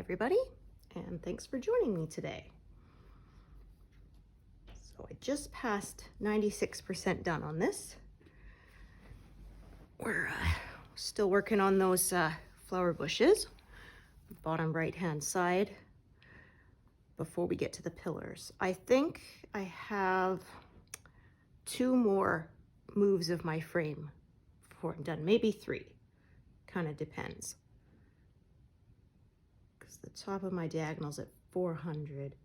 everybody, and thanks for joining me today. So I just passed 96% done on this. We're still working on those flower bushes, bottom right hand side, before we get to the pillars. I think I have 2 more moves of my frame before I'm done, maybe 3, kind of depends. The top of my diagonal's at 400.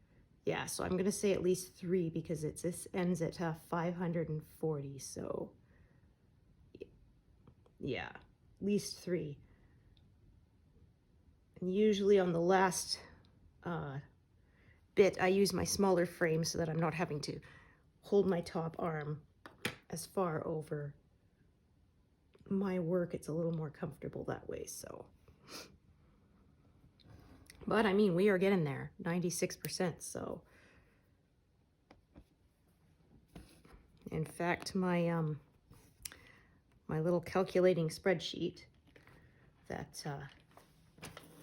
Yeah, so I'm gonna say at least 3 because this ends at 540. So yeah, at least 3. And usually on the last bit, I use my smaller frame so that I'm not having to hold my top arm as far over my work. It's a little more comfortable that way. So. But I mean, we are getting there, 96%. So, in fact, my my little calculating spreadsheet that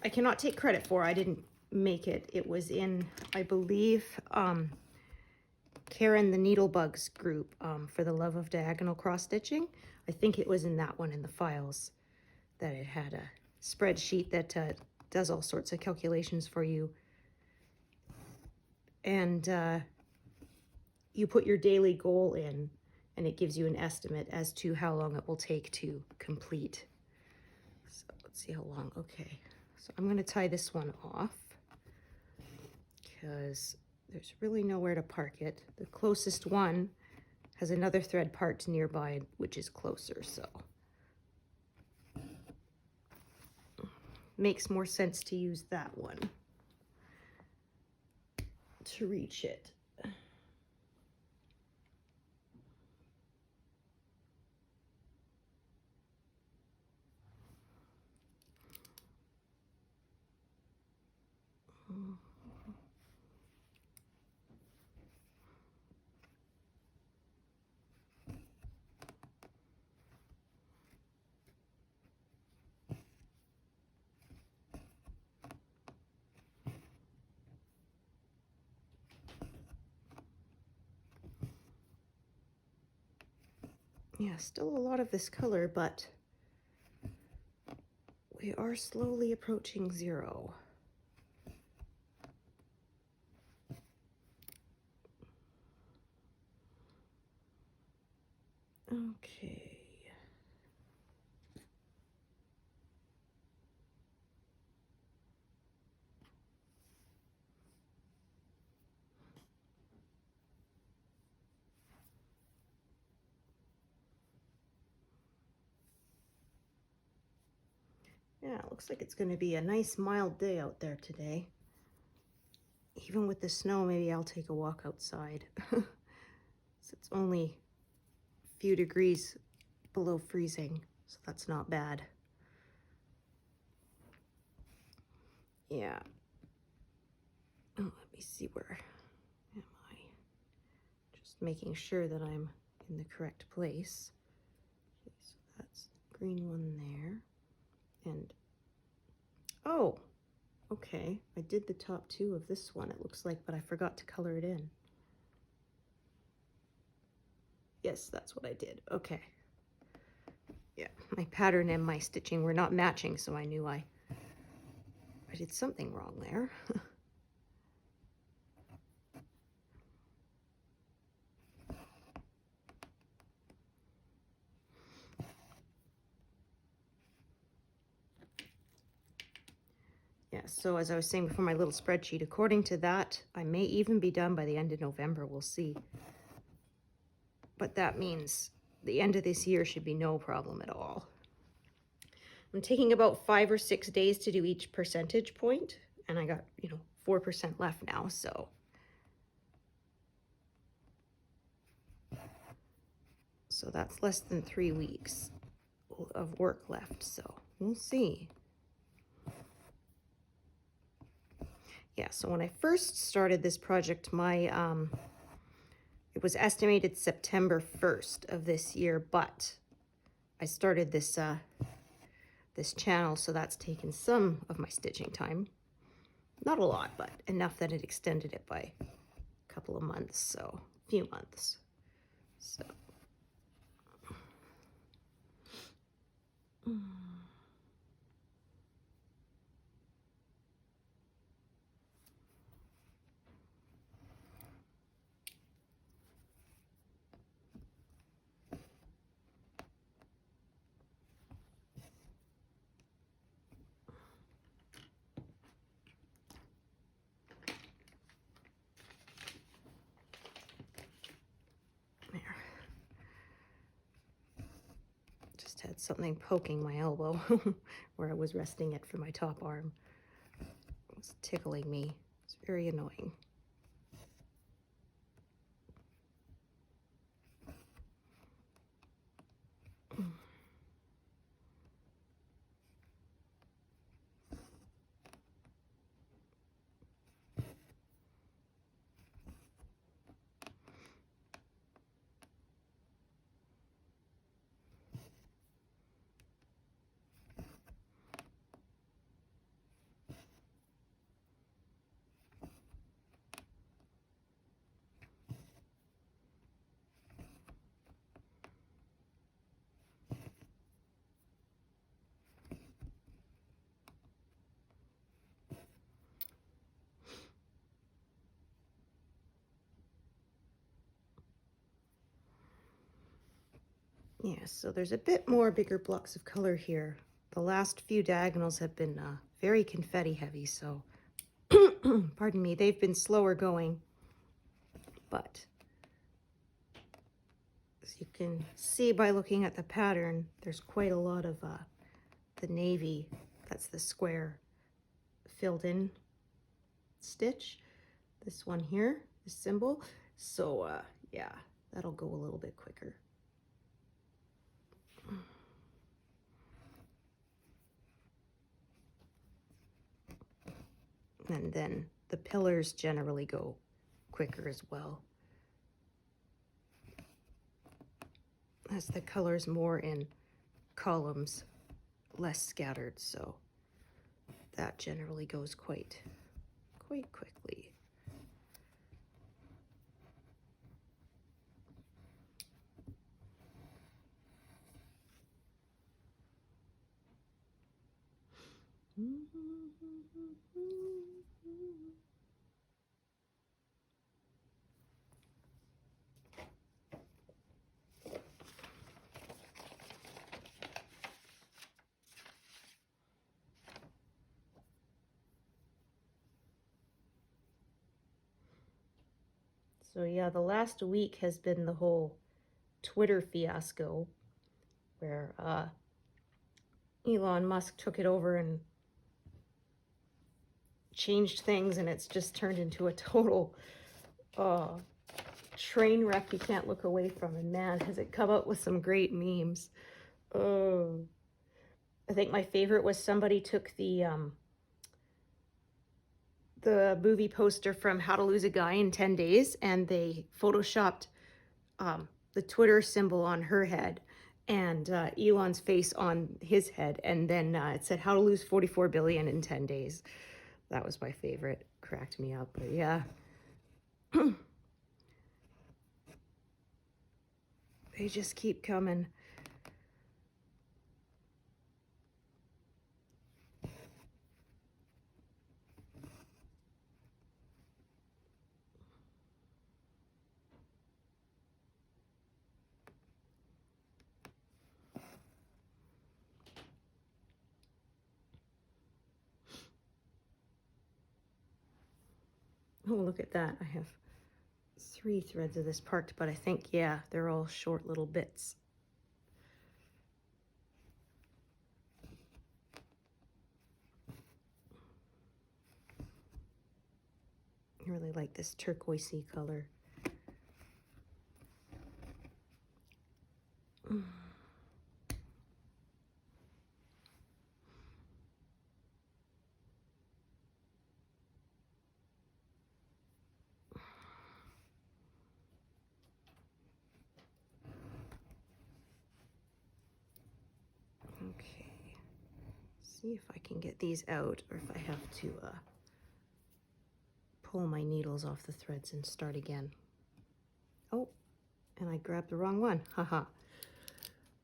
I cannot take credit for. I didn't make it. It was in, I believe, Karen the Needlebugs group for the love of diagonal cross stitching. I think it was in that one in the files that it had a spreadsheet that does all sorts of calculations for you, and you put your daily goal in and it gives you an estimate as to how long it will take to complete. So let's see how long. Okay, so I'm going to tie this one off because there's really nowhere to park it. The closest one has another thread parked nearby, which is closer, so makes more sense to use that one to reach it. Yeah, still a lot of this color, but we are slowly approaching 0. Okay. Yeah, it looks like it's going to be a nice mild day out there today. Even with the snow, maybe I'll take a walk outside. So it's only a few degrees below freezing, so that's not bad. Yeah. Oh, let me see, where am I? Just making sure that I'm in the correct place. Okay, so that's the green one there. And, oh, okay, I did the top 2 of this one, it looks like, but I forgot to color it in. Yes, that's what I did. Okay. Yeah, my pattern and my stitching were not matching, so I knew I did something wrong there. Yeah, so as I was saying before, my little spreadsheet, according to that, I may even be done by the end of November. We'll see. But that means the end of this year should be no problem at all. I'm taking about 5 or 6 days to do each percentage point, and I got, 4% left now, so. So that's less than 3 weeks of work left, so we'll see. Yeah, so when I first started this project, it was estimated September 1st of this year, but I started this this channel, so that's taken some of my stitching time. Not a lot, but enough that it extended it by a couple of months, so a few months. So. Just had something poking my elbow where I was resting it for my top arm. It was tickling me. It's very annoying. Yeah, so there's a bit more bigger blocks of color here. The last few diagonals have been very confetti heavy, so pardon me, they've been slower going. But as you can see by looking at the pattern, there's quite a lot of the navy, that's the square, filled in stitch. This one here, the symbol. So yeah, that'll go a little bit quicker. And then the pillars generally go quicker as well, as the color's more in columns, less scattered, so that generally goes quite quickly. So yeah, the last week has been the whole Twitter fiasco where Elon Musk took it over and changed things, and it's just turned into a total train wreck you can't look away from. And man, has it come up with some great memes. I think my favorite was somebody took the movie poster from How to Lose a Guy in 10 Days, and they photoshopped the Twitter symbol on her head and Elon's face on his head, and then it said how to lose 44 billion in 10 days. That was my favorite. Cracked me up, but yeah. They just keep coming. Oh, look at that. I have 3 threads of this parked, but I think, yeah, they're all short little bits. I really like this turquoisey color. Okay, see if I can get these out, or if I have to pull my needles off the threads and start again. Oh, and I grabbed the wrong one. Haha.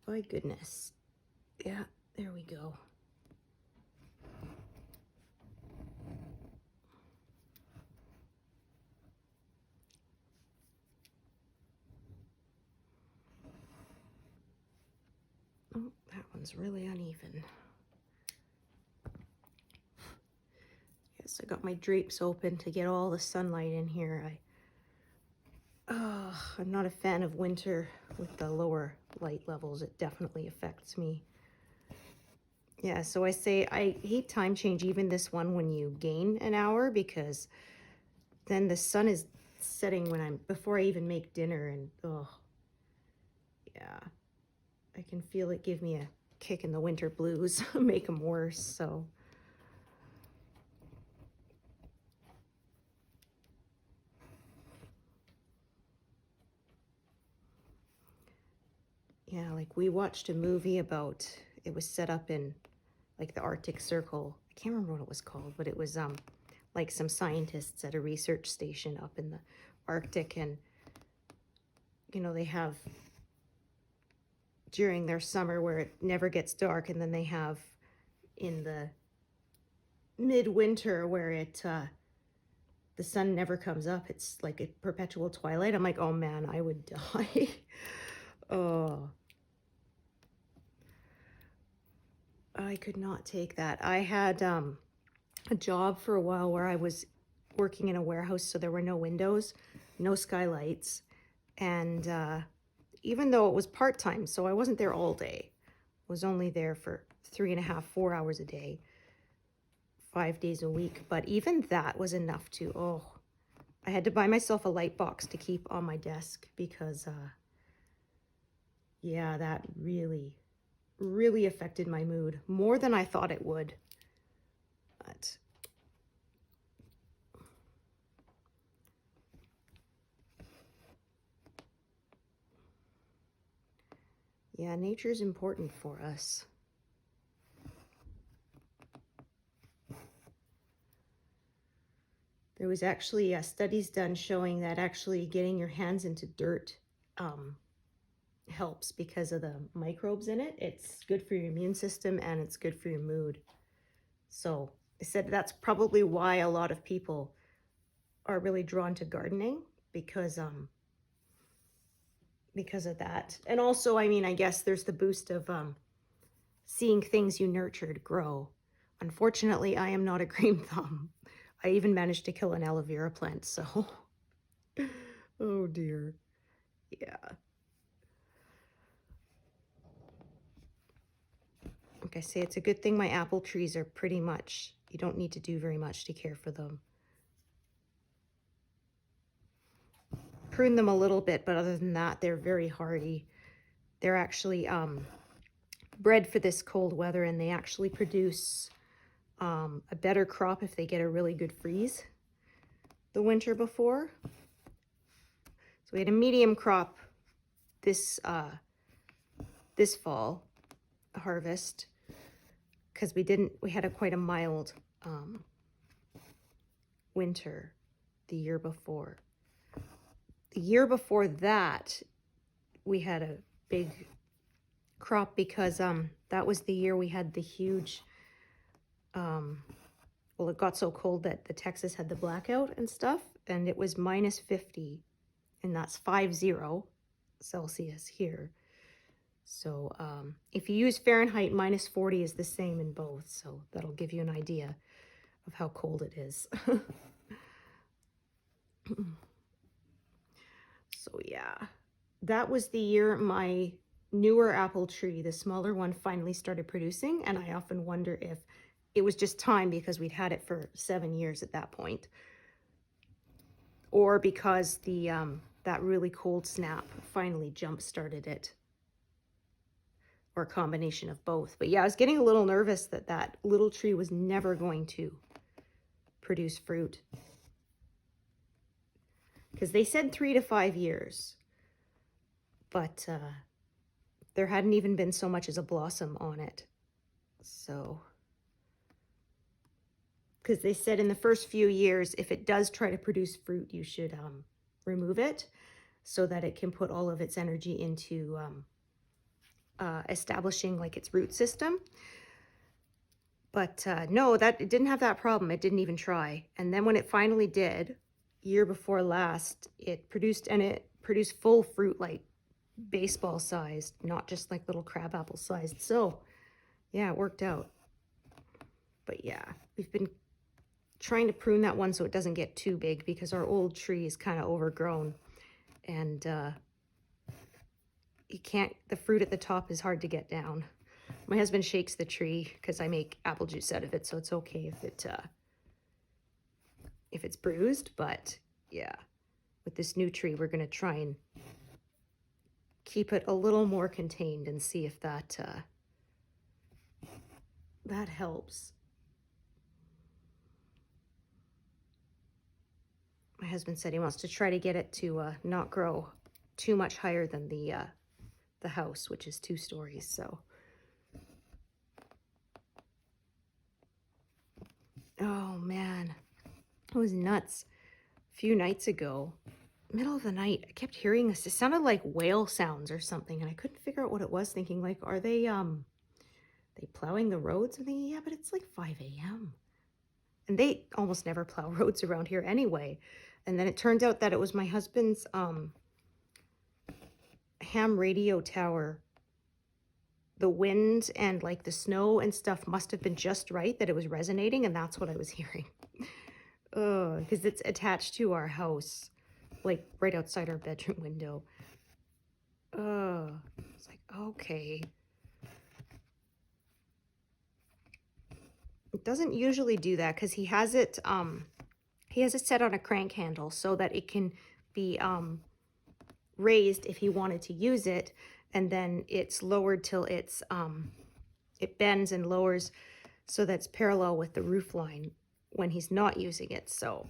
My goodness. Yeah, there we go. Oh, that one's really uneven. Yes, I got my drapes open to get all the sunlight in here. I'm not a fan of winter with the lower light levels. It definitely affects me. Yeah, so I say I hate time change, even this one, when you gain an hour, because then the sun is setting before I even make dinner, and yeah, I can feel it give me a kick in the winter blues, make them worse. So yeah, like we watched a movie about, it was set up in like the Arctic Circle. I can't remember what it was called, but it was like some scientists at a research station up in the Arctic, and you know, they have during their summer where it never gets dark, and then they have in the midwinter where it the sun never comes up. It's like a perpetual twilight. I'm like, oh man, I would die. Oh, I could not take that. I had a job for a while where I was working in a warehouse, so there were no windows, no skylights, and even though it was part-time, so I wasn't there all day. I was only there for 3.5, 4 hours a day, 5 days a week. But even that was enough to, I had to buy myself a light box to keep on my desk because, yeah, that really, really affected my mood more than I thought it would. But yeah, nature's important for us. There was actually studies done showing that actually getting your hands into dirt helps because of the microbes in it. It's good for your immune system and it's good for your mood. So I said that's probably why a lot of people are really drawn to gardening, because of that. And also, I mean, I guess there's the boost of seeing things you nurtured grow. Unfortunately, I am not a green thumb. I even managed to kill an aloe vera plant, so oh dear. Yeah. Like I say, it's a good thing my apple trees are pretty much, you don't need to do very much to care for them. Prune them a little bit, but other than that, they're very hardy. They're actually bred for this cold weather, and they actually produce a better crop if they get a really good freeze the winter before. So we had a medium crop this fall harvest, because we had quite a mild winter the year before. The year before that, we had a big crop because that was the year we had the huge, well, it got so cold that the Texas had the blackout and stuff, and it was -50, and that's 50 Celsius here. So if you use Fahrenheit, -40 is the same in both, so that'll give you an idea of how cold it is. So yeah, that was the year my newer apple tree, the smaller one, finally started producing, and I often wonder if it was just time because we'd had it for 7 years at that point, or because the that really cold snap finally jump-started it, or a combination of both. But yeah, I was getting a little nervous that that little tree was never going to produce fruit, because they said 3 to 5 years, but there hadn't even been so much as a blossom on it. So because they said in the first few years, if it does try to produce fruit, you should remove it so that it can put all of its energy into establishing like its root system. But no, it didn't have that problem. It didn't even try. And then when it finally did, year before last, it produced full fruit, like baseball sized, not just like little crabapple sized. So yeah, it worked out. But yeah, we've been trying to prune that one so it doesn't get too big because our old tree is kind of overgrown, and the fruit at the top is hard to get down. My husband shakes the tree because I make apple juice out of it, so it's okay if it's bruised. But yeah, with this new tree, we're gonna try and keep it a little more contained and see if that helps. My husband said he wants to try to get it to not grow too much higher than the house, which is 2 stories. So, oh man, it was nuts. A few nights ago, middle of the night, I kept hearing this. It sounded like whale sounds or something, and I couldn't figure out what it was. Thinking like, are they plowing the roads? I'm thinking, yeah, but it's like 5 a.m. and they almost never plow roads around here anyway. And then it turned out that it was my husband's ham radio tower. The wind and like the snow and stuff must have been just right that it was resonating, and that's what I was hearing. Because it's attached to our house, like right outside our bedroom window. It's like, okay. It doesn't usually do that because he has it set on a crank handle so that it can be raised if he wanted to use it, and then it's lowered till it bends and lowers so that's parallel with the roof line when he's not using it. So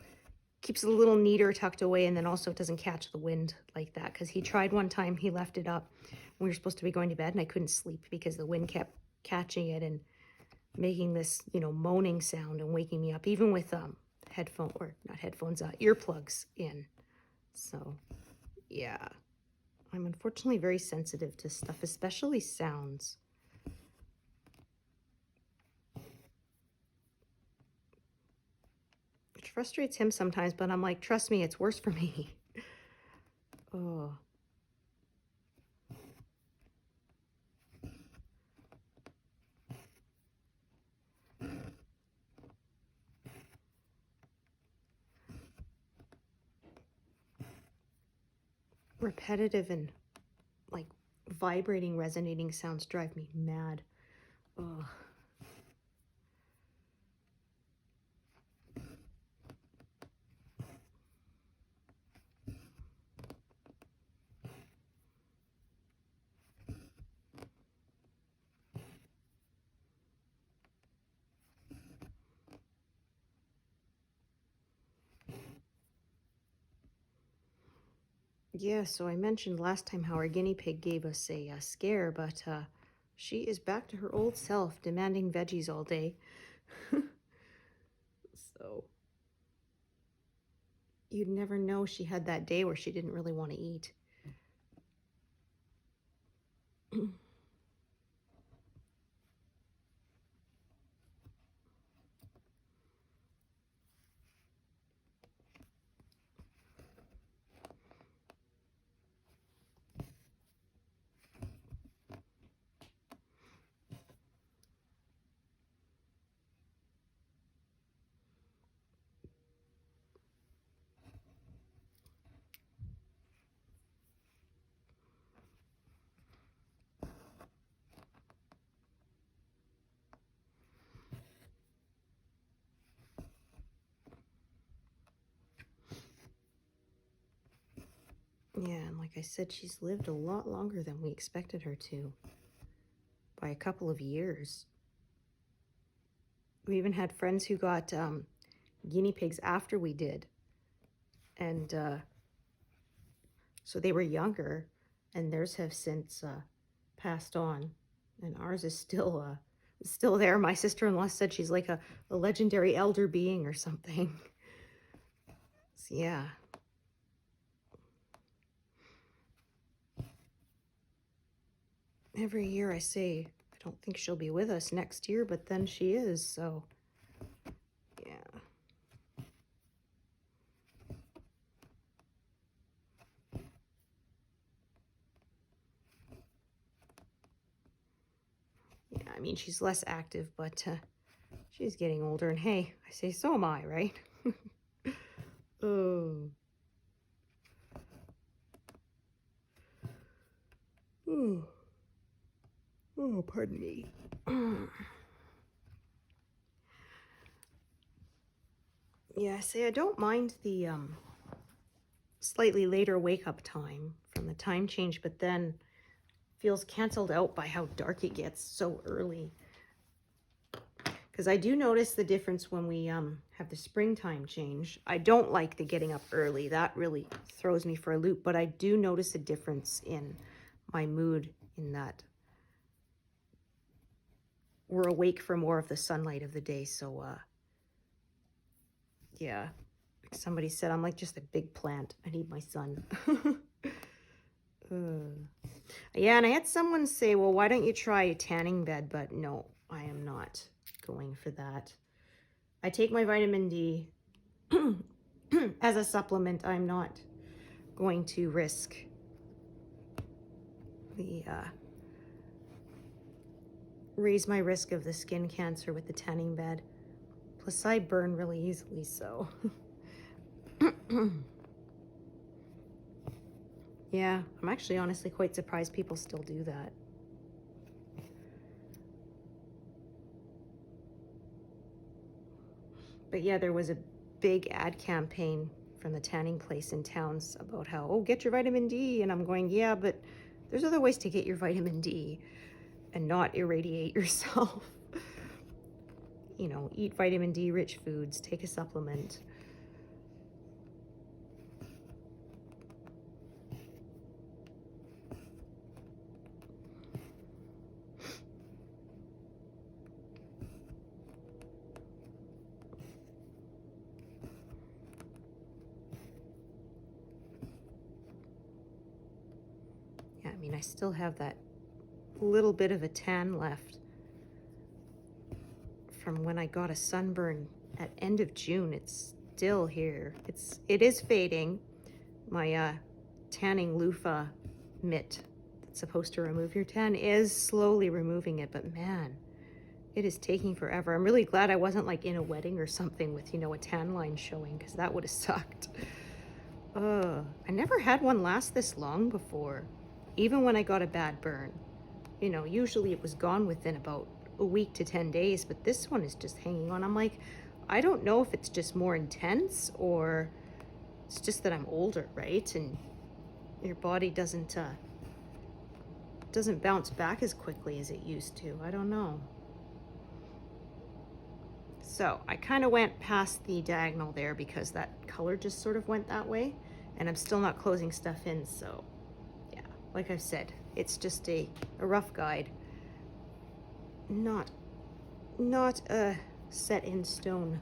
keeps it a little neater tucked away, and then also it doesn't catch the wind like that, because he tried one time, he left it up when we were supposed to be going to bed, and I couldn't sleep because the wind kept catching it and making this, moaning sound and waking me up, even with earplugs in. So yeah, I'm unfortunately very sensitive to stuff, especially sounds. Which frustrates him sometimes, but I'm like, trust me, it's worse for me. Oh. Repetitive and like vibrating, resonating sounds drive me mad. Ugh. Yeah, so I mentioned last time how our guinea pig gave us a scare, but she is back to her old self, demanding veggies all day. So you'd never know she had that day where she didn't really want to eat. Yeah, and like I said, she's lived a lot longer than we expected her to, by a couple of years. We even had friends who got guinea pigs after we did, and so they were younger, and theirs have since passed on, and ours is still still there. My sister-in-law said she's like a legendary elder being or something. So, yeah. Every year I say, I don't think she'll be with us next year, but then she is, so yeah. Yeah, I mean, she's less active, but she's getting older, and hey, I say so am I, right? Oh. Oh. Oh, pardon me. Yeah, see, I don't mind the slightly later wake-up time from the time change, but then feels canceled out by how dark it gets so early. Because I do notice the difference when we have the springtime change. I don't like the getting up early. That really throws me for a loop, but I do notice a difference in my mood in that we're awake for more of the sunlight of the day. So, yeah, like somebody said, I'm like just a big plant. I need my sun. Yeah, and I had someone say, well, why don't you try a tanning bed? But no, I am not going for that. I take my vitamin D as a supplement. I'm not going to risk the raise my risk of the skin cancer with the tanning bed. Plus I burn really easily, so yeah, I'm actually honestly quite surprised people still do that. But yeah, there was a big ad campaign from the tanning place in towns about how, oh, get your vitamin D. And I'm going, yeah, but there's other ways to get your vitamin D and not irradiate yourself. You know, eat vitamin D rich foods, take a supplement. Yeah, I mean, I still have that little bit of a tan left from when I got a sunburn at end of June. It's still here. It is fading. My tanning loofah mitt that's supposed to remove your tan is slowly removing it, but man, it is taking forever. I'm really glad I wasn't like in a wedding or something with, you know, a tan line showing, because that would have sucked. I never had one last this long before, even when I got a bad burn. You know, usually it was gone within about a week to 10 days, but this one is just hanging on. I'm like, I don't know if it's just more intense or it's just that I'm older, right? And your body doesn't bounce back as quickly as it used to. I don't know. So I kind of went past the diagonal there because that color just sort of went that way, and I'm still not closing stuff in. So yeah, like I've said, it's just a rough guide. Not a set in stone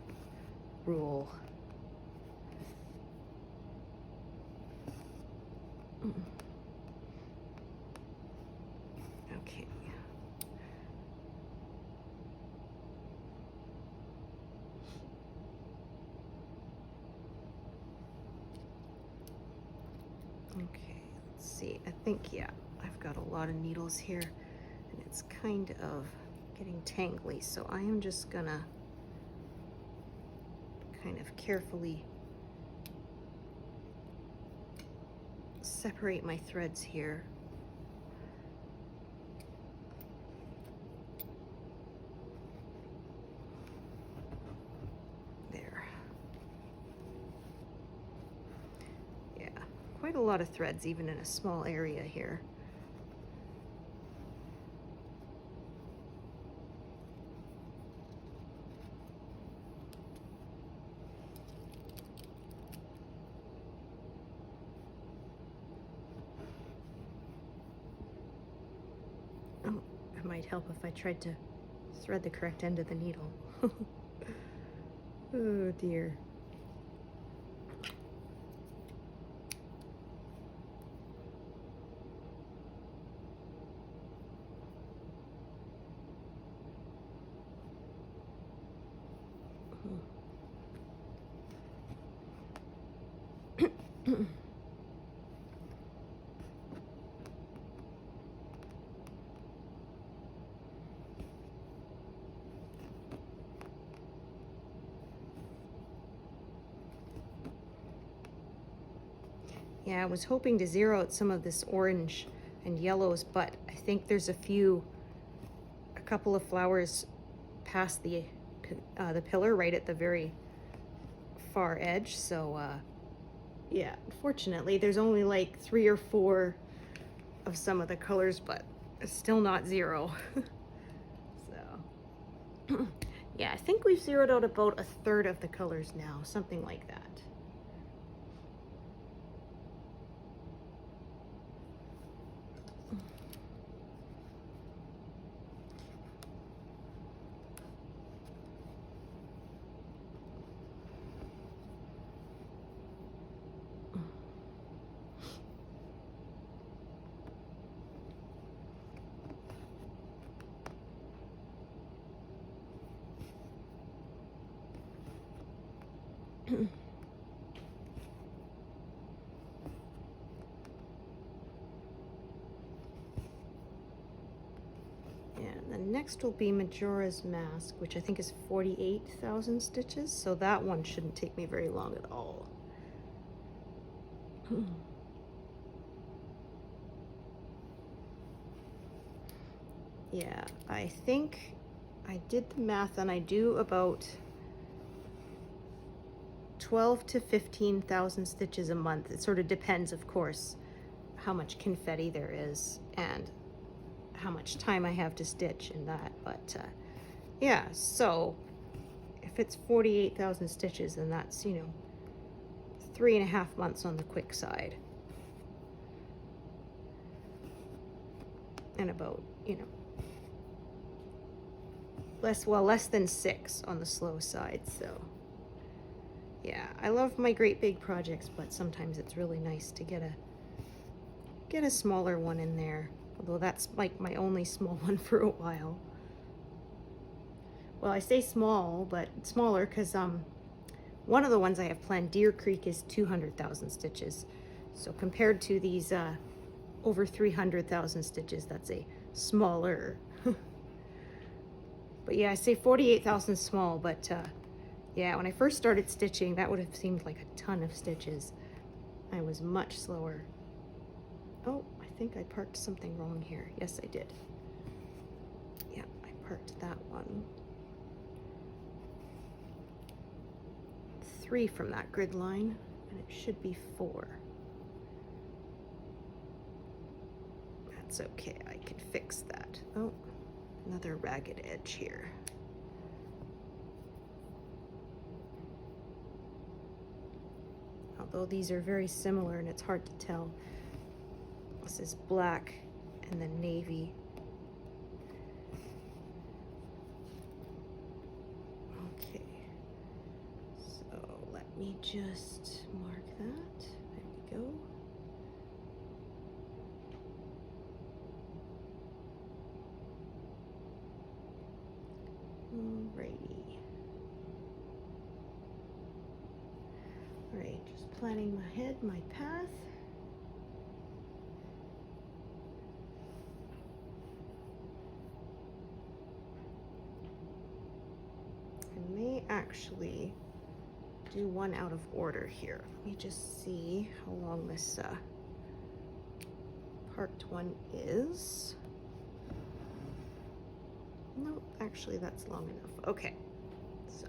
rule. Okay. Okay, let's see. I think, yeah, I've got a lot of needles here, and it's kind of getting tangly, so I am just gonna kind of carefully separate my threads here. There. Yeah, quite a lot of threads even in a small area here. Oh, it might help if I tried to thread the correct end of the needle. Oh dear. Yeah, I was hoping to zero out some of this orange and yellows, but I think there's a couple of flowers past the pillar right at the very far edge. So yeah, unfortunately there's only like 3 or 4 of some of the colors, but it's still not zero. So yeah, I think we've zeroed out about 1/3 of the colors now, something like that. And the next will be Majora's Mask, which I think is 48,000 stitches, so that one shouldn't take me very long at all. Yeah, I think I did the math and I do about 12 to 15,000 stitches a month. It sort of depends, of course, how much confetti there is and how much time I have to stitch in that. But yeah, so if it's 48,000 stitches, then that's, 3.5 months on the quick side. And about, less than 6 on the slow side. So yeah, I love my great big projects, but sometimes it's really nice to get a smaller one in there. Although that's like my only small one for a while. Well, I say small, but smaller because one of the ones I have planned, Deer Creek, is 200,000 stitches. So compared to these over 300,000 stitches, that's a smaller. But yeah, I say 48,000 small, but yeah, when I first started stitching, that would have seemed like a ton of stitches. I was much slower. Oh, I think I parked something wrong here. Yes, I did. Yeah, I parked that one. 3 from that grid line, and it should be 4. That's okay, I can fix that. Oh, another ragged edge here. Although these are very similar and it's hard to tell. This is black and then navy. Okay, so let me just mark that. There we go. Alrighty. Alright, just planning ahead my path. I may actually do one out of order here. Let me just see how long this parked one is. No, actually that's long enough. Okay, so.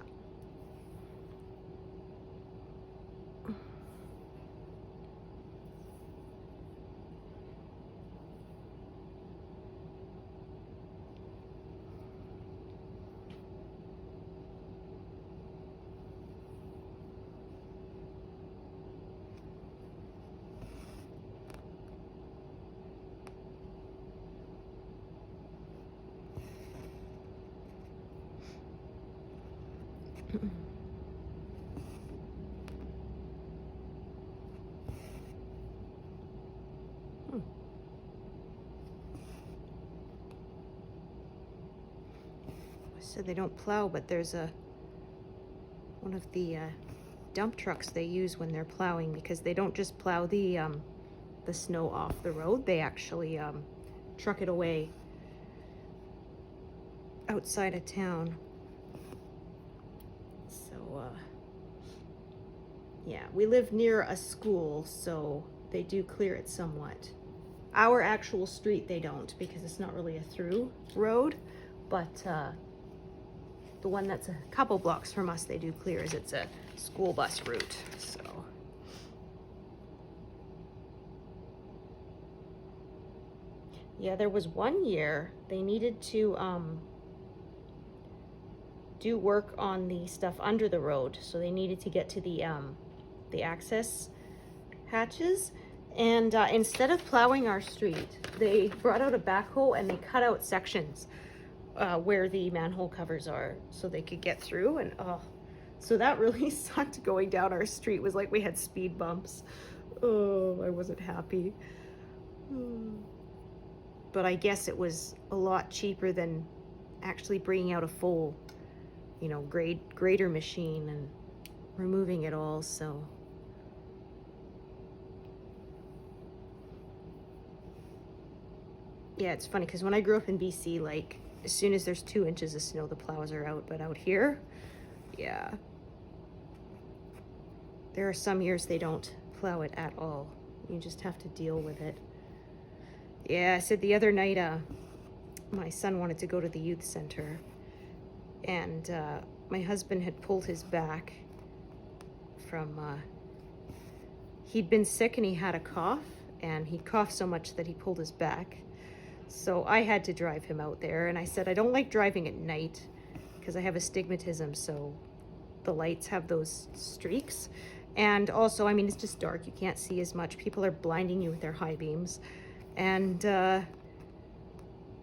said they don't plow, but there's one of the dump trucks they use when they're plowing, because they don't just plow the snow off the road, they actually truck it away outside of town. So yeah, we live near a school, so they do clear it somewhat. Our actual street they don't, because it's not really a through road, but the one that's a couple blocks from us they do clear, as it's a school bus route. So yeah, there was one year they needed to do work on the stuff under the road, so they needed to get to the access hatches, and instead of plowing our street, they brought out a backhoe and they cut out sections where the manhole covers are, so they could get through. And so that really sucked. Going down our street was like we had speed bumps. Oh, I wasn't happy. But I guess it was a lot cheaper than actually bringing out a full, you know, grader machine and removing it all. So yeah, it's funny because when I grew up in BC, like as soon as there's 2 inches of snow, the plows are out. But out here, yeah, there are some years they don't plow it at all. You just have to deal with it. Yeah, I said the other night, my son wanted to go to the youth center, and my husband had pulled his back from, he'd been sick and he had a cough, and he coughed so much that he pulled his back. So I had to drive him out there, and I said, I don't like driving at night because I have astigmatism, so the lights have those streaks. And also, I mean, it's just dark. You can't see as much. People are blinding you with their high beams. And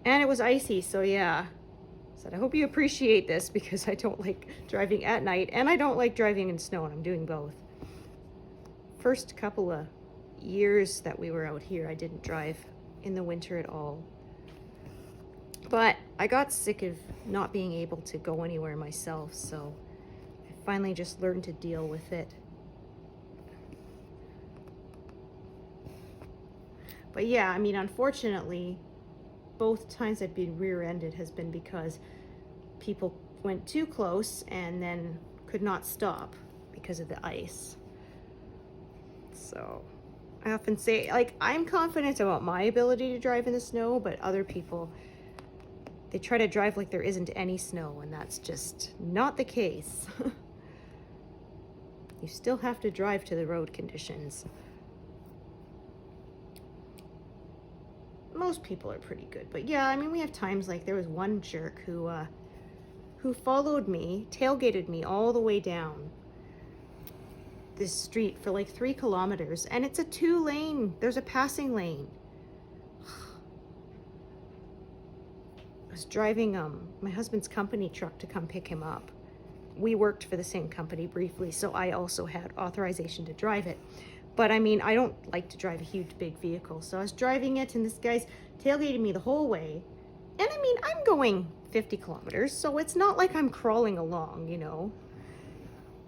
it was icy, so yeah. I said, I hope you appreciate this, because I don't like driving at night, and I don't like driving in snow, and I'm doing both. First couple of years that we were out here, I didn't drive in the winter at all. But I got sick of not being able to go anywhere myself, so I finally just learned to deal with it. But yeah, I mean, unfortunately, both times I've been rear-ended has been because people went too close and then could not stop because of the ice. So I often say, like, I'm confident about my ability to drive in the snow, but other people, they try to drive like there isn't any snow, and that's just not the case. You still have to drive to the road conditions. Most people are pretty good, but yeah, I mean, we have times like there was one jerk who followed me, tailgated me all the way down this street for like 3 kilometers, and it's a 2-lane, there's a passing lane. I was driving my husband's company truck to come pick him up. We worked for the same company briefly, so I also had authorization to drive it. But I mean, I don't like to drive a huge, big vehicle. So I was driving it, and this guy's tailgating me the whole way. And I mean, I'm going 50 kilometers, so it's not like I'm crawling along, you know.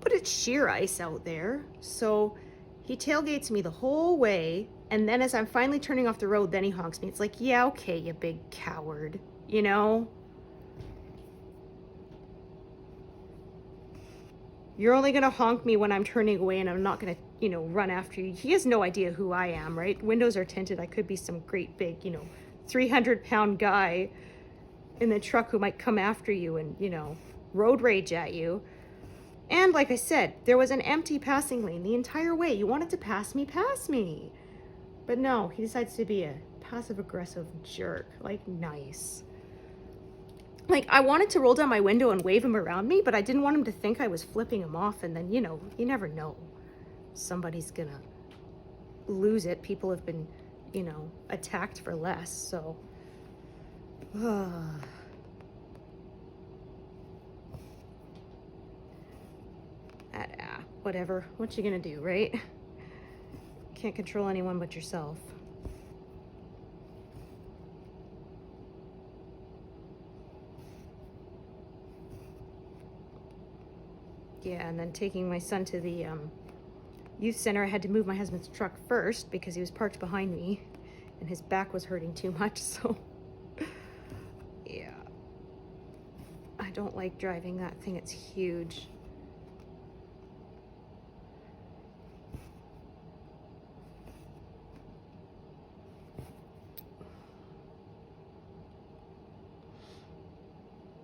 But it's sheer ice out there. So he tailgates me the whole way, and then as I'm finally turning off the road, then he honks me. It's like, yeah, okay, you big coward, you know. You're only gonna honk me when I'm turning away, and I'm not gonna, you know, run after you. He has no idea who I am, right? Windows are tinted. I could be some great big, you know, 300-pound guy in the truck who might come after you and, you know, road rage at you. And like I said, there was an empty passing lane the entire way. You wanted to pass me, pass me. But no, he decides to be a passive-aggressive jerk. Like, nice. Like, I wanted to roll down my window and wave him around me, but I didn't want him to think I was flipping him off, and then, you know, you never know. Somebody's gonna lose it. People have been, you know, attacked for less, so. Whatever. What you gonna do, right? Can't control anyone but yourself. Yeah, and then taking my son to the youth center, I had to move my husband's truck first because he was parked behind me and his back was hurting too much, so yeah. I don't like driving that thing, it's huge.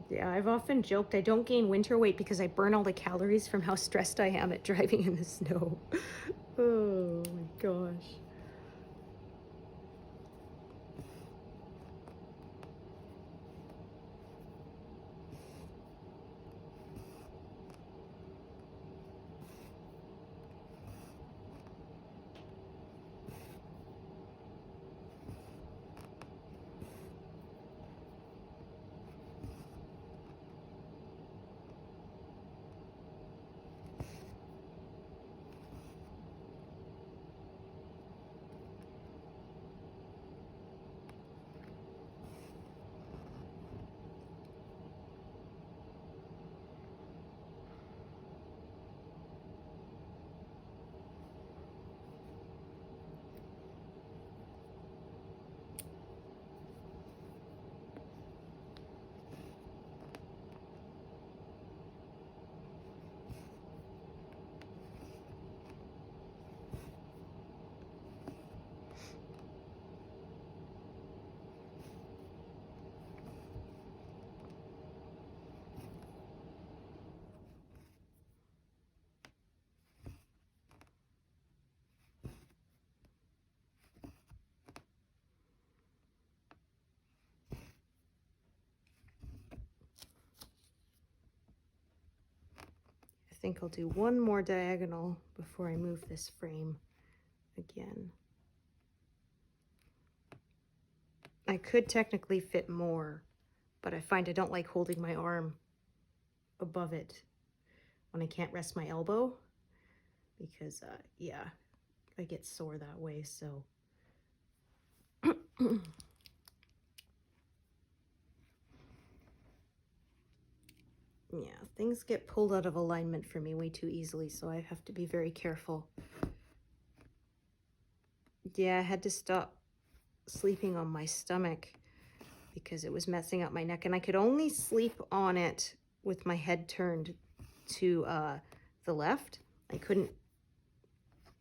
Yeah, I've often joked I don't gain winter weight because I burn all the calories from how stressed I am at driving in the snow. Oh my gosh. I think I'll do one more diagonal before I move this frame again. I could technically fit more, but I find I don't like holding my arm above it when I can't rest my elbow because, yeah, I get sore that way, so. Yeah, things get pulled out of alignment for me way too easily, so I have to be very careful. Yeah, I had to stop sleeping on my stomach because it was messing up my neck, and I could only sleep on it with my head turned to the left. I couldn't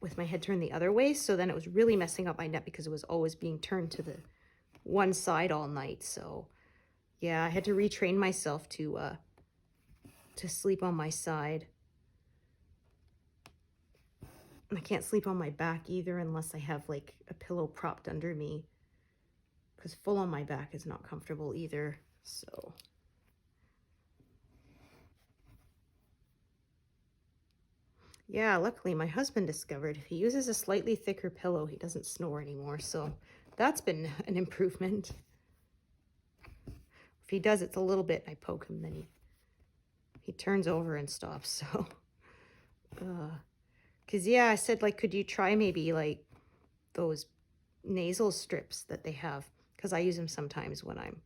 with my head turned the other way, so then it was really messing up my neck because it was always being turned to the one side all night. So yeah, I had to retrain myself to sleep on my side. I can't sleep on my back either unless I have like a pillow propped under me, because full on my back is not comfortable either. So yeah, luckily my husband discovered if he uses a slightly thicker pillow, he doesn't snore anymore. So that's been an improvement. If he does, it's a little bit, I poke him, then he turns over and stops. So, cause yeah, I said like, could you try maybe like those nasal strips that they have? Cause I use them sometimes when I'm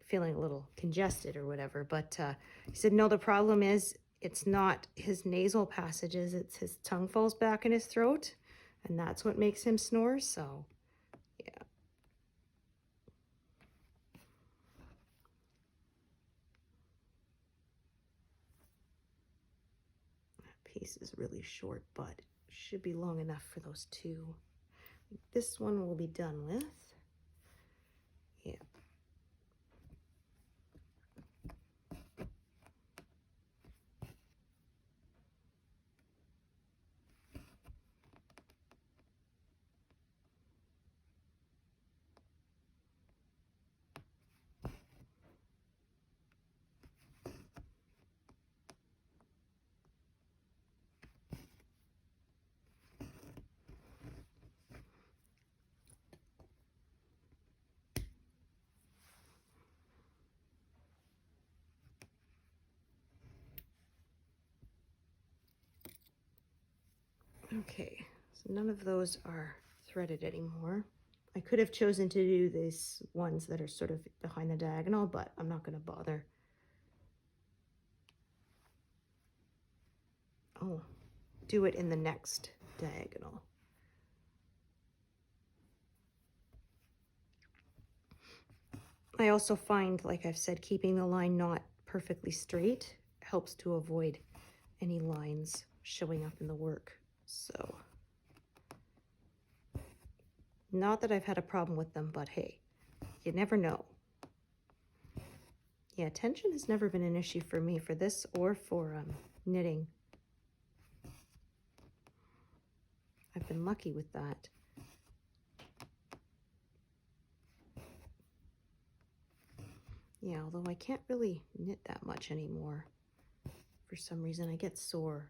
feeling a little congested or whatever. But he said, no, the problem is it's not his nasal passages, it's his tongue falls back in his throat, and that's what makes him snore. So yeah. That piece is really short, but should be long enough for those two. This one will be done with. Yeah. Okay, so none of those are threaded anymore. I could have chosen to do these ones that are sort of behind the diagonal, but I'm not going to bother. I'll do it in the next diagonal. I also find, like I've said, keeping the line not perfectly straight helps to avoid any lines showing up in the work. So, not that I've had a problem with them, but hey, you never know. Yeah, tension has never been an issue for me for this or for knitting. I've been lucky with that. Yeah, although I can't really knit that much anymore. For some reason, I get sore.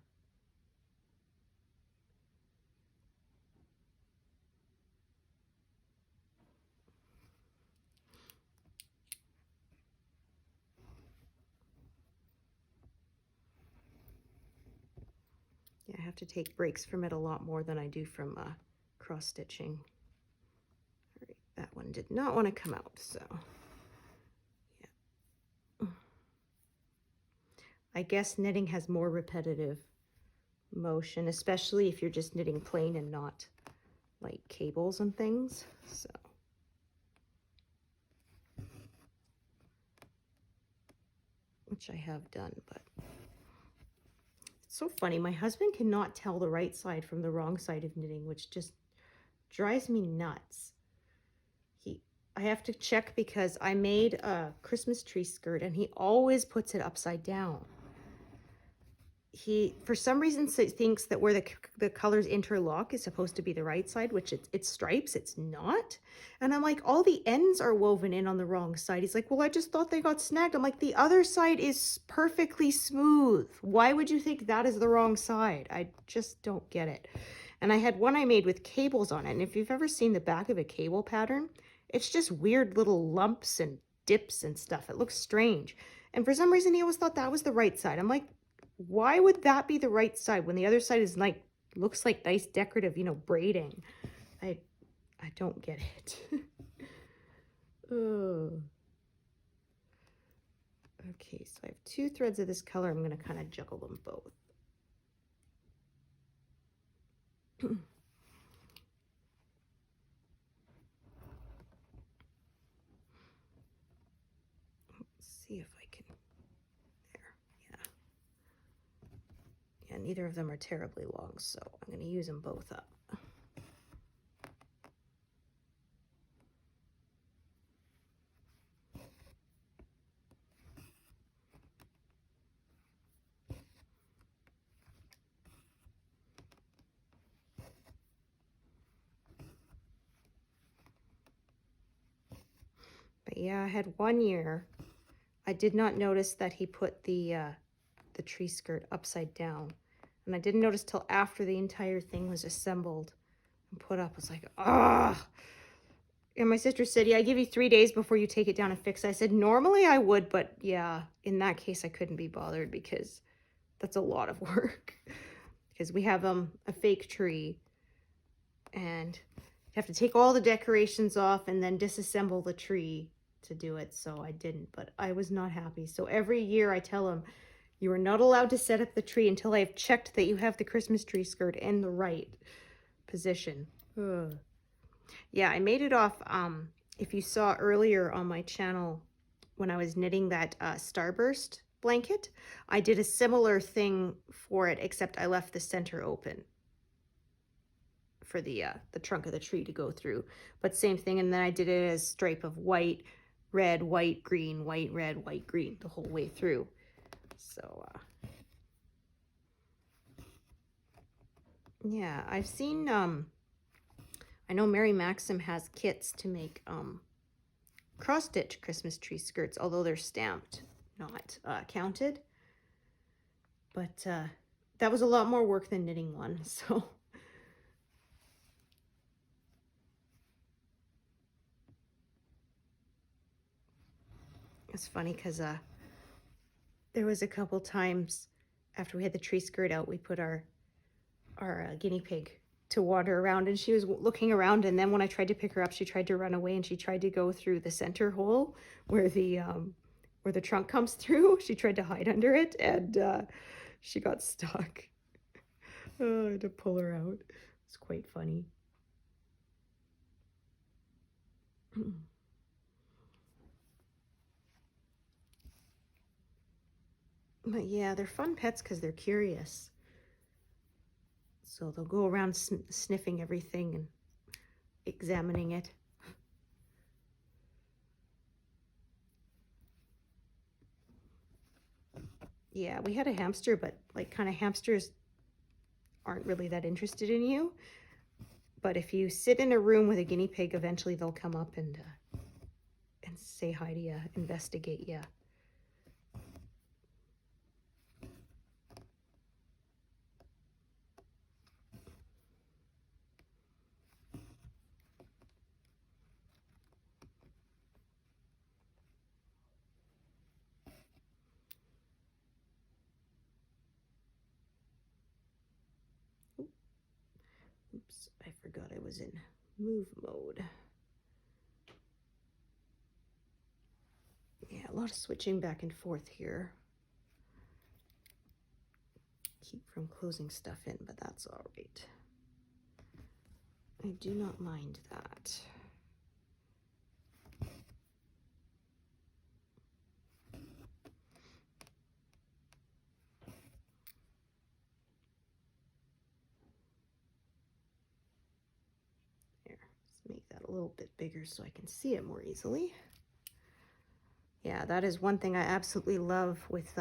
Yeah, I have to take breaks from it a lot more than I do from cross stitching. All right, that one did not want to come out, so yeah. I guess knitting has more repetitive motion, especially if you're just knitting plain and not like cables and things. So which I have done, but it's so funny. My husband cannot tell the right side from the wrong side of knitting, which just drives me nuts. I have to check because I made a Christmas tree skirt and he always puts it upside down. He, for some reason, thinks that where the colors interlock is supposed to be the right side, which it's stripes, it's not. And I'm like, all the ends are woven in on the wrong side. He's like, well, I just thought they got snagged. I'm like, the other side is perfectly smooth. Why would you think that is the wrong side? I just don't get it. And I had one I made with cables on it. And if you've ever seen the back of a cable pattern, it's just weird little lumps and dips and stuff. It looks strange. And for some reason, he always thought that was the right side. I'm like, why would that be the right side when the other side is like, looks like nice decorative, you know, braiding? I don't get it. Oh. Okay, so I have 2 threads of this color. I'm going to kind of juggle them both. See if I can, there, yeah, neither of them are terribly long, so I'm going to use them both up. But yeah, I had one year, I did not notice that he put the tree skirt upside down. And I didn't notice till after the entire thing was assembled and put up. I was like, ah. And my sister said, yeah, I give you 3 days before you take it down and fix it. I said, normally I would, but yeah, in that case, I couldn't be bothered because that's a lot of work. Because we have a fake tree and you have to take all the decorations off and then disassemble the tree to do it. So I didn't, but I was not happy. So every year I tell him, you are not allowed to set up the tree until I've checked that you have the Christmas tree skirt in the right position. Ugh. Yeah, I made it off, if you saw earlier on my channel when I was knitting that Starburst blanket, I did a similar thing for it, except I left the center open for the trunk of the tree to go through. But same thing, and then I did it as stripe of white, red, white, green, white, red, white, green, the whole way through. So, yeah, I've seen, I know Mary Maxim has kits to make cross-stitch Christmas tree skirts, although they're stamped, not counted. But that was a lot more work than knitting one, so. It's funny because there was a couple times after we had the tree skirt out, we put our guinea pig to wander around, and she was looking around, and then when I tried to pick her up, she tried to run away, and she tried to go through the center hole where the trunk comes through. She tried to hide under it, and she got stuck. Oh, I had to pull her out. It's quite funny. But yeah, they're fun pets because they're curious. So they'll go around sniffing everything and examining it. Yeah, we had a hamster, but like kind of hamsters aren't really that interested in you. But if you sit in a room with a guinea pig, eventually they'll come up and say hi to you, investigate you. Oops, I forgot I was in move mode. Yeah, a lot of switching back and forth here. Keep from closing stuff in, but that's all right. I do not mind that. There, let's make that a little bit bigger so I can see it more easily. Yeah, that is one thing I absolutely love with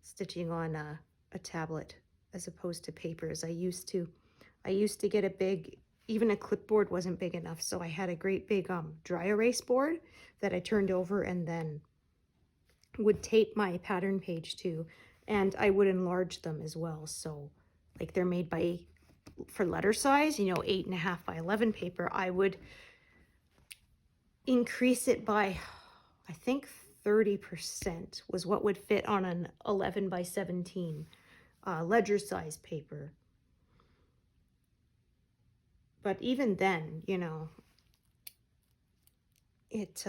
stitching on a tablet as opposed to papers. I used to get a big, even a clipboard wasn't big enough, so I had a great big dry erase board that I turned over and then would tape my pattern page to, and I would enlarge them as well. So like they're made for letter size, you know, 8.5 by 11 paper. I would increase it by, I think 30% was what would fit on an 11 by 17 ledger size paper. But even then, you know, it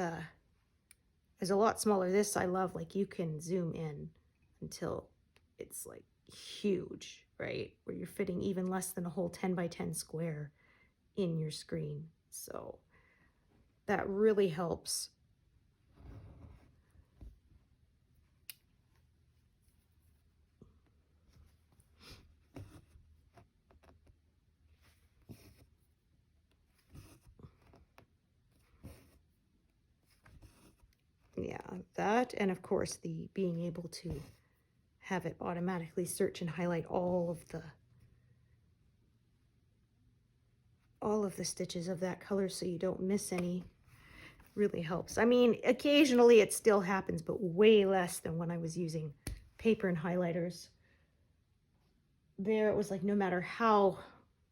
is a lot smaller. This I love, like you can zoom in until it's like huge, right? Where you're fitting even less than a whole 10 by 10 square in your screen. So that really helps. Yeah, that, and of course the being able to have it automatically search and highlight all of the stitches of that color so you don't miss any really helps. I mean, occasionally it still happens, but way less than when I was using paper and highlighters. There it was like no matter how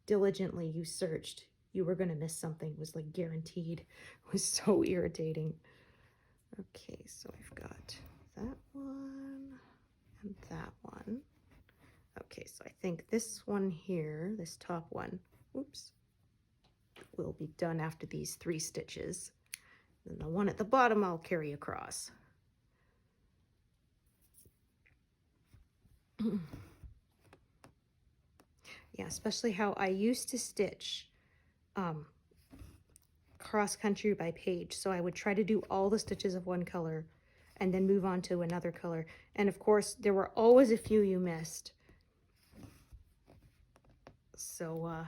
diligently you searched, you were going to miss something. It was like guaranteed. It was so irritating. Okay, so I've got that one and that one. Okay, so I think this one here, this top one, oops, will be done after these 3 stitches. And the one at the bottom I'll carry across. Yeah, especially how I used to stitch cross country by page. So I would try to do all the stitches of one color and then move on to another color. And of course, there were always a few you missed. So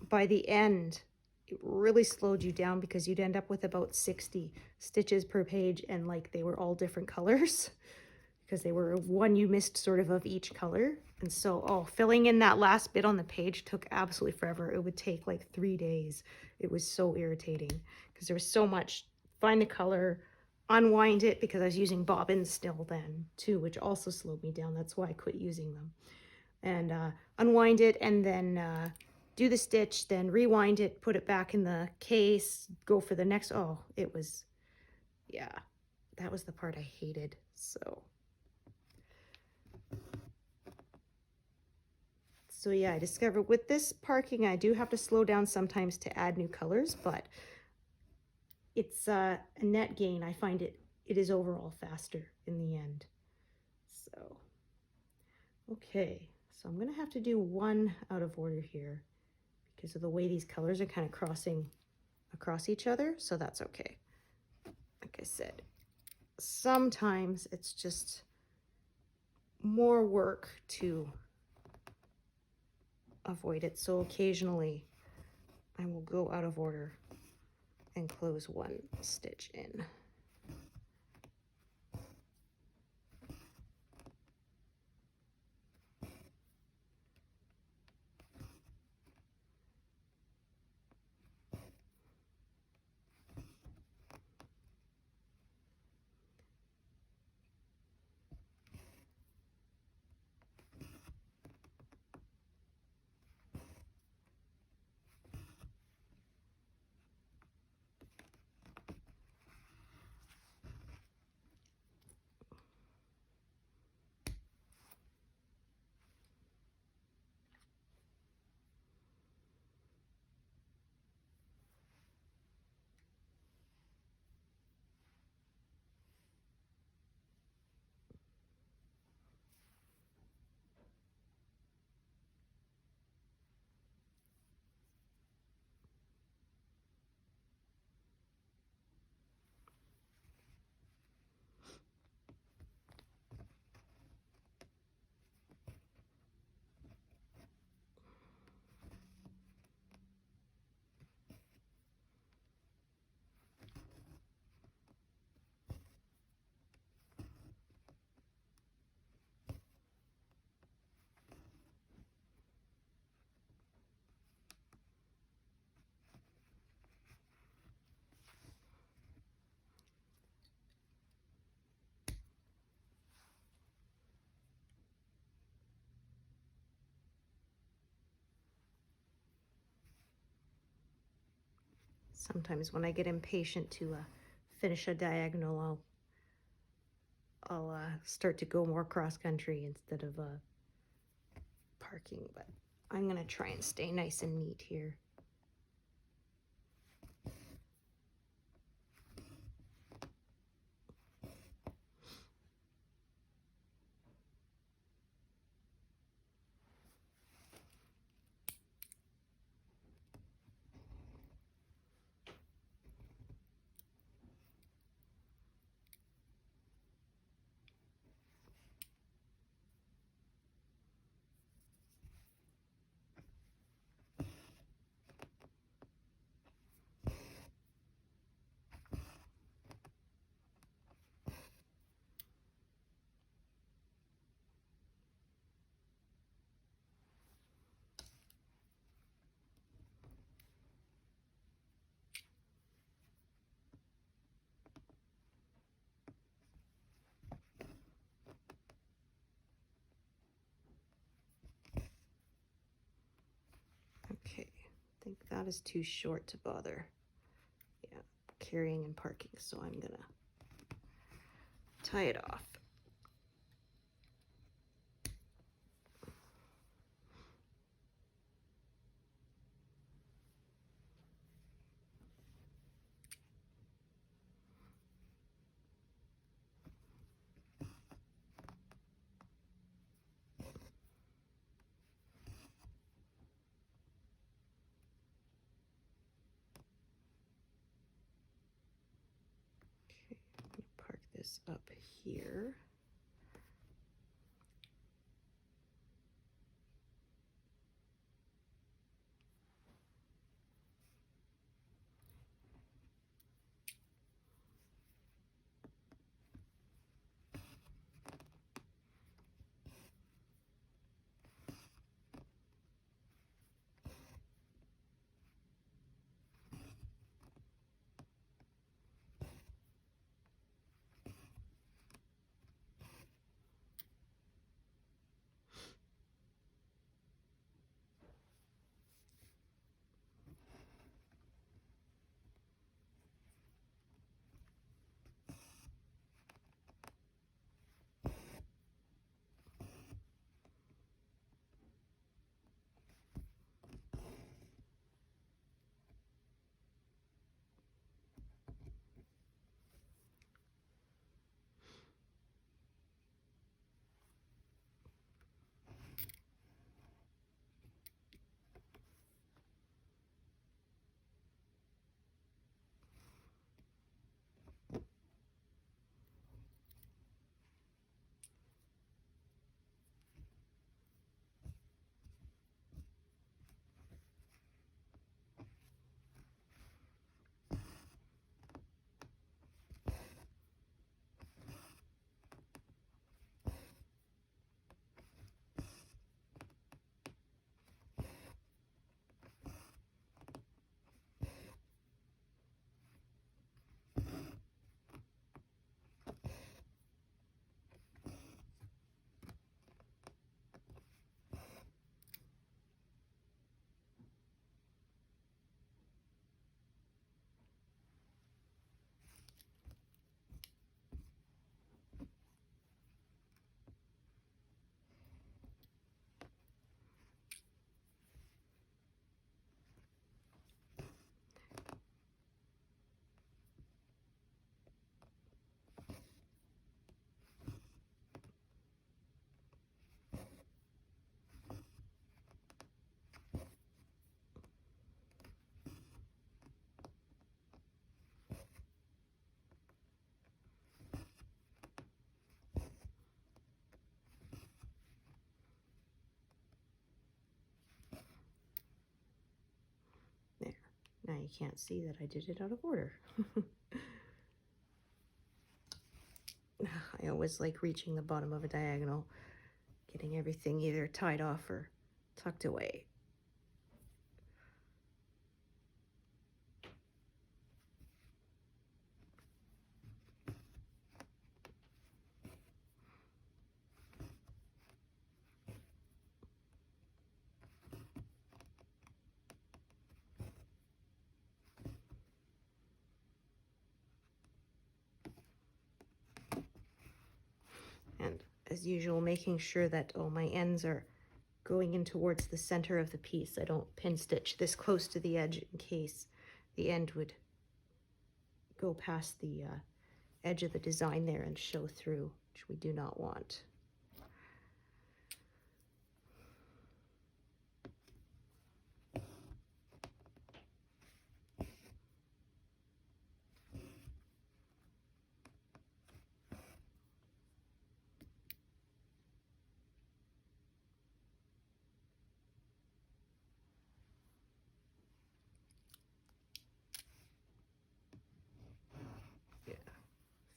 by the end, it really slowed you down because you'd end up with about 60 stitches per page, and like they were all different colors because they were one you missed sort of each color. And so, filling in that last bit on the page took absolutely forever. It would take like 3 days. It was so irritating because there was so much. Find the color, unwind it, because I was using bobbins still then too, which also slowed me down. That's why I quit using them. And unwind it, and then do the stitch, then rewind it, put it back in the case, go for the next. Oh, it was, yeah, that was the part I hated. So yeah, I discovered with this parking, I do have to slow down sometimes to add new colors, but it's a net gain. I find it is overall faster in the end. So, Okay, so I'm gonna have to do one out of order here because of the way these colors are kind of crossing across each other, so that's okay. Like I said, sometimes it's just more work to avoid it, so occasionally I will go out of order and close one stitch in. Sometimes when I get impatient to finish a diagonal, I'll start to go more cross-country instead of parking, but I'm gonna try and stay nice and neat here. Okay, I think that is too short to bother, yeah, carrying and parking, so I'm gonna tie it off. Park this up here. Now you can't see that I did it out of order. I always like reaching the bottom of a diagonal, getting everything either tied off or tucked away. And as usual, making sure that all my ends are going in towards the center of the piece. I don't pin stitch this close to the edge in case the end would go past the edge of the design there and show through, which we do not want.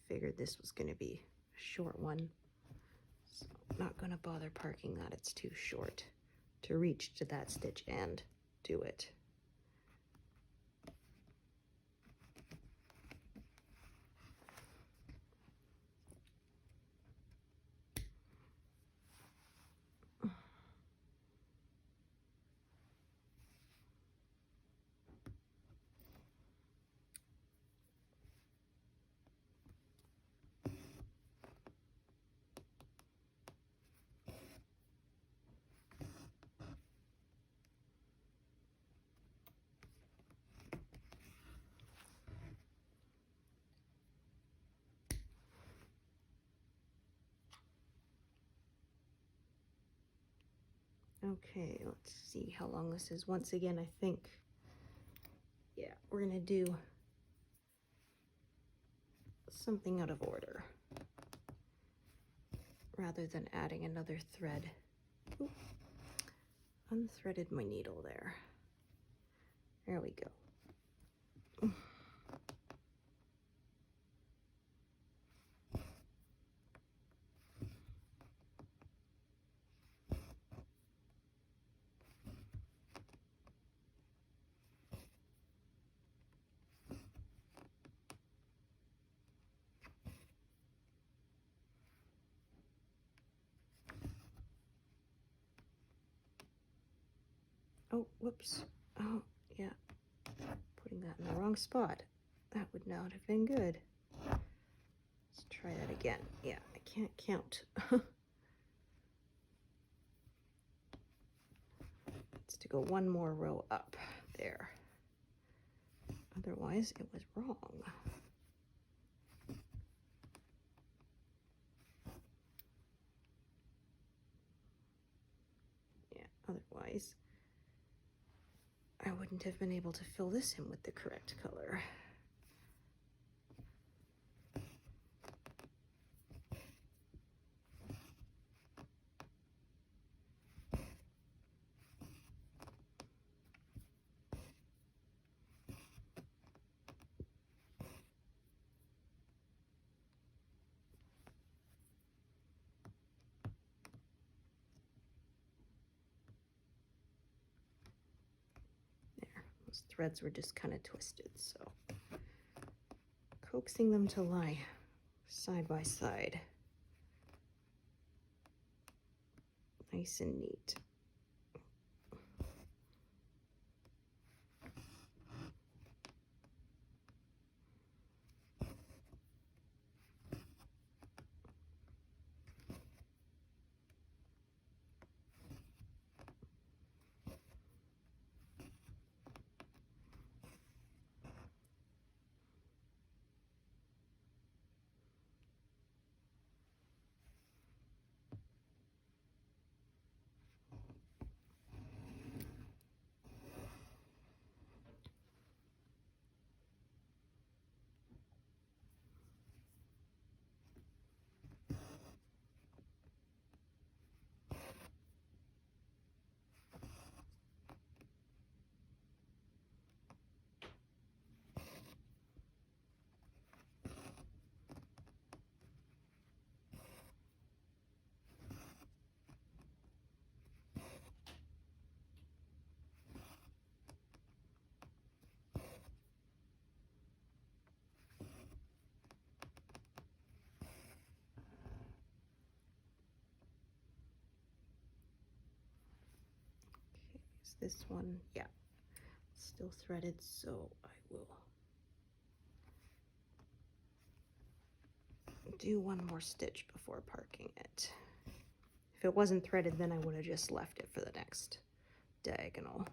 Figured this was going to be a short one, so I'm not going to bother parking that. It's too short to reach to that stitch and do it. Okay, let's see how long this is. Once again, I think, yeah, we're gonna do something out of order rather than adding another thread. Ooh, unthreaded my needle there. There we go. Oh, whoops. Oh, yeah. Putting that in the wrong spot. That would not have been good. Let's try that again. Yeah, I can't count. It's to go one more row up there. Otherwise, it was wrong. Yeah, otherwise, I wouldn't have been able to fill this in with the correct color. Those threads were just kind of twisted, so coaxing them to lie side by side. Nice and neat. this one, yeah, still threaded, so I will do one more stitch before parking it. If it wasn't threaded, then I would have just left it for the next diagonal.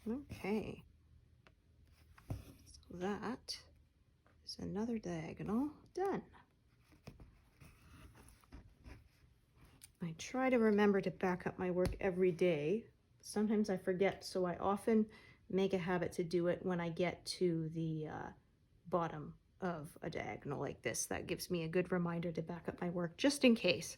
Okay, so that is another diagonal done. I try to remember to back up my work every day. Sometimes I forget, so I often make a habit to do it when I get to the bottom of a diagonal like this. That gives me a good reminder to back up my work just in case.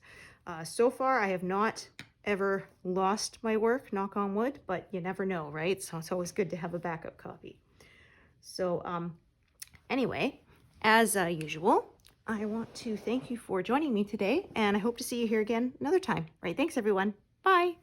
So far, I have not ever lost my work, knock on wood, but you never know, right? So it's always good to have a backup copy. So anyway, as usual, I want to thank you for joining me today, and I hope to see you here again another time. Right, thanks everyone. Bye.